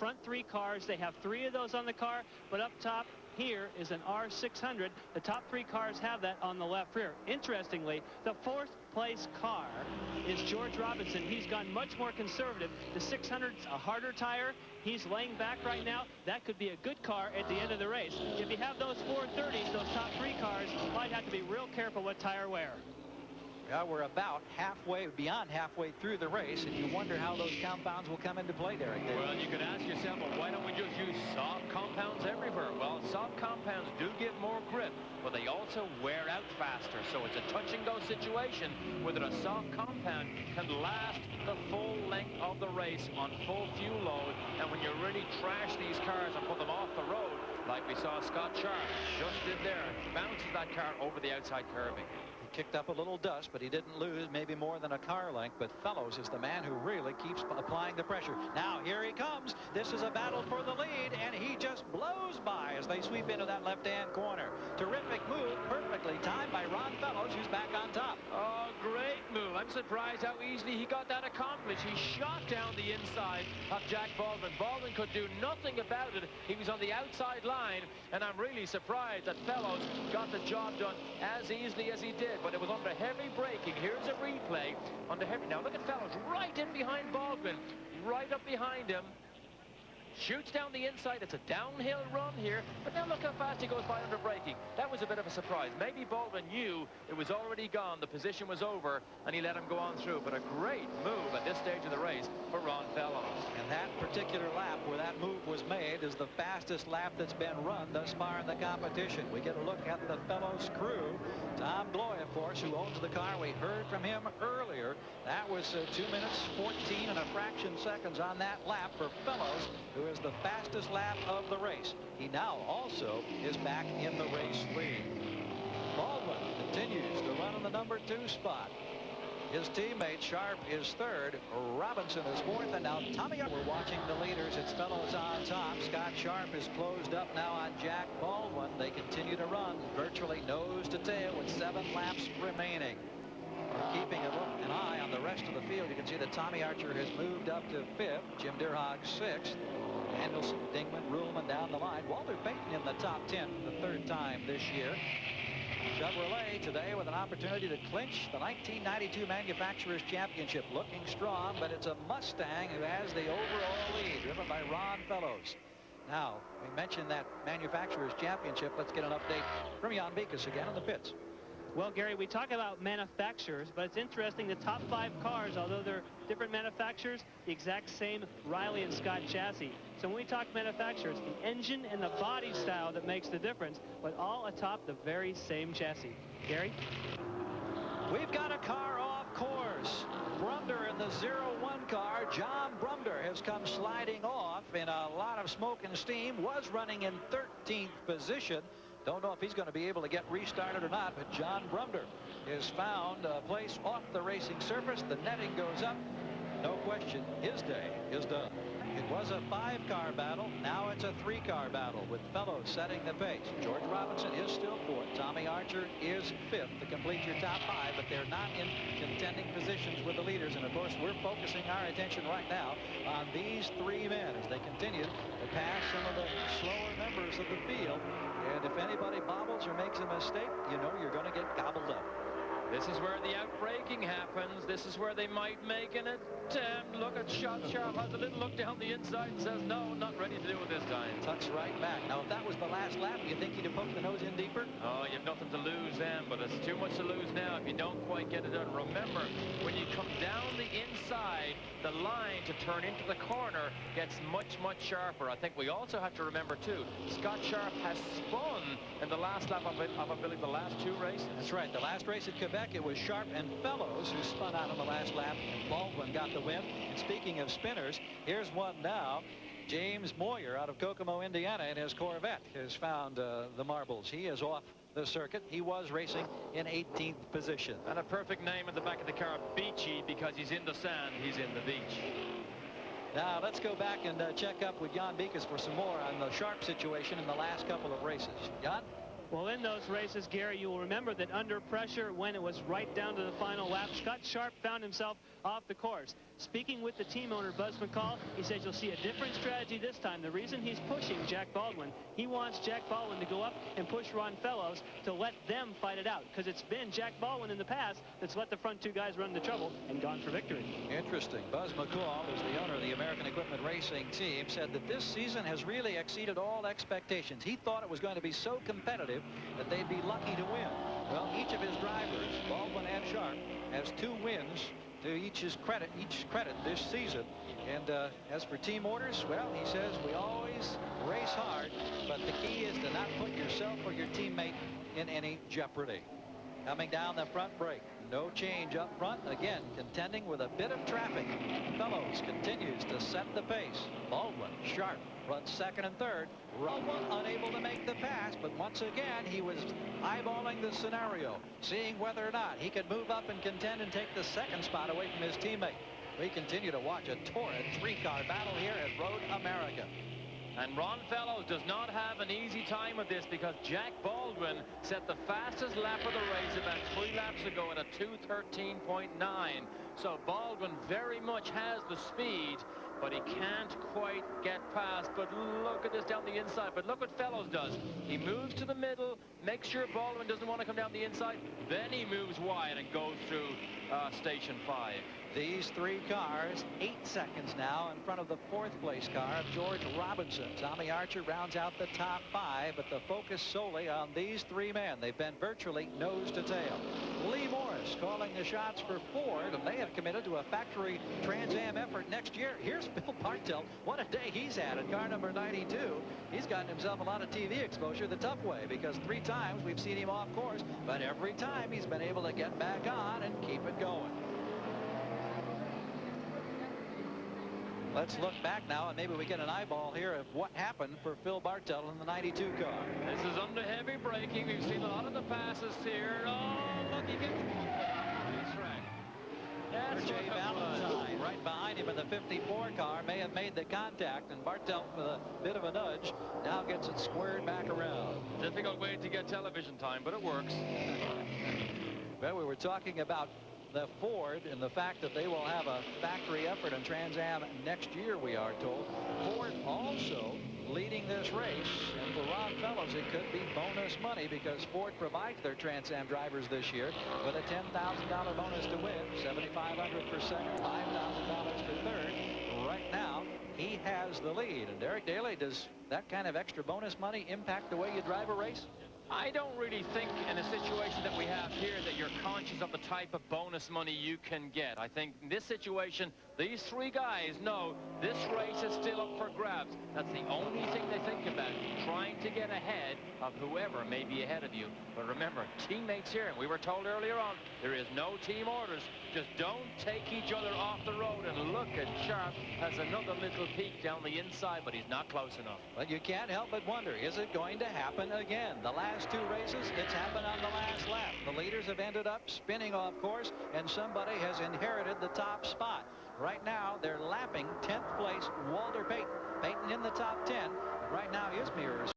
front 3 cars. They have 3 of those on the car, but up top here is an R600. The top 3 cars have that on the left rear. Interestingly, the 4th place car is George Robinson. He's gone much more conservative. The 600's a harder tire. He's laying back right now. That could be a good car at the end of the race. If you have those 430s, those top 3 cars might have to be real careful with tire wear. Yeah, we're about beyond halfway through the race, and you wonder how those compounds will come into play, Derek. Well, you could ask yourself, well, why don't we just use soft compounds everywhere? Well, soft compounds do give more grip, but they also wear out faster. So it's a touch-and-go situation whether a soft compound can last the full length of the race on full fuel load. And when you really trash these cars and put them off the road, like we saw Scott Sharp just did there, bounces that car over the outside curbing. Kicked up a little dust, but he didn't lose maybe more than a car length. But Fellows is the man who really keeps applying the pressure. Now here he comes. This is a battle for the lead, and he just blows by as they sweep into that left-hand corner. Terrific move, perfectly timed by Ron Fellows, who's back on top. Oh, great move. I'm surprised how easily he got that accomplished. He shot down the inside of Jack Baldwin. Baldwin could do nothing about it. He was on the outside line, and I'm really surprised that Fellows got the job done as easily as he did. But it was under heavy braking. Here's a replay under heavy. Now look at Fellows right in behind Baldwin, right up behind him. Shoots down the inside. It's a downhill run here, but now look how fast he goes by under braking. That was a bit of a surprise. Maybe Baldwin knew it was already gone, the position was over, and he let him go on through. But a great move at this stage of the race for Ron Fellows. And that particular lap where that move was made is the fastest lap that's been run thus far in the competition. We get a look at the Fellows crew. Tom Gloy, of course, who owns the car. We heard from him earlier. That was 2 minutes 14 and a fraction seconds on that lap for Fellows, who is the fastest lap of the race. He now also is back in the race lead. Baldwin continues to run in the number 2 spot. His teammate Sharp is 3rd. Robinson is 4th. And now Tommy, we're watching the leaders. It's Fellows on top. Scott Sharp is closed up now on Jack Baldwin. They continue to run virtually nose to tail with 7 laps remaining. We're keeping an eye on the rest of the field. You can see that Tommy Archer has moved up to 5th. Jim Deerhog 6th. Anderson, Dingman, Ruhlman down the line. Walter Payton in the top 10 for the 3rd time this year. Chevrolet today with an opportunity to clinch the 1992 Manufacturers Championship. Looking strong, but it's a Mustang who has the overall lead, driven by Ron Fellows. Now, we mentioned that Manufacturers Championship. Let's get an update from Jan Beekes again in the pits. Well, Gary, we talk about manufacturers, but it's interesting, the top 5 cars, although they're different manufacturers, the exact same Riley and Scott chassis. So when we talk manufacturers, the engine and the body style that makes the difference, but all atop the very same chassis. Gary? We've got a car off course. Brumder in the 01 car. John Brumder has come sliding off in a lot of smoke and steam. Was running in 13th position. Don't know if he's going to be able to get restarted or not, but John Brumder has found a place off the racing surface. The netting goes up. No question, his day is done. It was a 5-car battle. Now it's a 3-car battle with Fellows setting the pace. George Robinson is still 4th. Tommy Archer is 5th to complete your top 5, but they're not in contending positions with the leaders. And of course, we're focusing our attention right now on these 3 men as they continue to pass some of the slower members of the field. And if anybody bobbles or makes a mistake, you know you're going to get gobbled up. This is where the outbraking happens. This is where they might make an attempt. Look at Scott Sharp. Has a little look down the inside and says, no, not ready to do it this time. Tucks right back. Now, if that was the last lap, do you think he'd have poked the nose in deeper? Oh, you have nothing to lose then, but it's too much to lose now if you don't quite get it done. Remember, when you come down the inside, the line to turn into the corner gets much, much sharper. I think we also have to remember, too, Scott Sharp has spun in the last lap of, I believe, the last 2 races. That's right. The last race at Quebec, it was Sharp and Fellows who spun out on the last lap. Baldwin got the win. And speaking of spinners, here's one now. James Moyer out of Kokomo, Indiana, in his Corvette has found the marbles. He is off the circuit. He was racing in 18th position. And a perfect name at the back of the car, Beachy, because he's in the sand, he's in the beach. Now let's go back and check up with Jan Beekes for some more on the Sharp situation in the last couple of races. Jan? Well, in those races, Gary, you will remember that under pressure, when it was right down to the final lap, Scott Sharp found himself off the course. Speaking with the team owner, Buzz McCall, he says you'll see a different strategy this time. The reason he's pushing Jack Baldwin, he wants Jack Baldwin to go up and push Ron Fellows to let them fight it out, because it's been Jack Baldwin in the past that's let the front two guys run into trouble and gone for victory. Interesting. Buzz McCall, who's the owner of the American Equipment Racing team, said that this season has really exceeded all expectations. He thought it was going to be so competitive that they'd be lucky to win. Well, each of his drivers, Baldwin and Sharp, has 2 wins to each credit this season. And as for team orders, well, he says we always race hard, but the key is to not put yourself or your teammate in any jeopardy. Coming down the front brake, no change up front, again contending with a bit of traffic. Fellows continues to set the pace. Baldwin, Sharp runs second and third. Baldwin unable to make the pass, but once again he was eyeballing the scenario, seeing whether or not he could move up and contend and take the second spot away from his teammate. We continue to watch a torrid 3-car battle here at Road America. And Ron Fellows does not have an easy time with this, because Jack Baldwin set the fastest lap of the race about 3 laps ago at a 2:13.9. So Baldwin very much has the speed, but he can't quite get past. But look at this down the inside. But look what Fellows does. He moves to the middle, makes sure Baldwin doesn't want to come down the inside. Then he moves wide and goes through station 5. These 3 cars 8 seconds now in front of the 4th place car of George Robinson. Tommy Archer rounds out the top 5, but the focus solely on these 3 men. They've been virtually nose to tail. Lee Morris calling the shots for Ford, and they have committed to a factory Trans Am effort next year. Here's Bill Bartelt. What a day he's had at car number 92. He's gotten himself a lot of TV exposure the tough way, because 3 times we've seen him off course, but every time he's been able to get back on and keep it going. Let's look back now, and maybe we get an eyeball here of what happened for Phil Bartelt in the 92 car. This is under heavy braking. We've seen a lot of the passes here. Oh, look, he gets track. That's Jay Valentine right behind him in the 54 car may have made the contact, and Bartelt with a bit of a nudge now gets it squared back around. Difficult way to get television time, but it works. Well, we were talking about the Ford and the fact that they will have a factory effort in Trans Am next year, we are told. Ford also leading this race, and for Ron Fellows it could be bonus money, because Ford provides their Trans Am drivers this year with a $10,000 bonus to win, $7,500 for second, $5,000 for third. Right now he has the lead. And Derek Daly, does that kind of extra bonus money impact the way you drive a race? I don't really think in a situation that we have here that you're conscious of the type of bonus money you can get. I think in this situation, these 3 guys know this race is still up for grabs. That's the only thing they think about, trying to get ahead of whoever may be ahead of you. But remember, teammates here, and we were told earlier on, there is no team orders. Just don't take each other off the road. And look at Sharp has another little peek down the inside, but he's not close enough. But you can't help but wonder, is it going to happen again? The last 2 races, it's happened on the last lap. The leaders have ended up spinning off course, and somebody has inherited the top spot. Right now, they're lapping 10th place Walter Payton. Payton in the top 10. Right now, his mirror is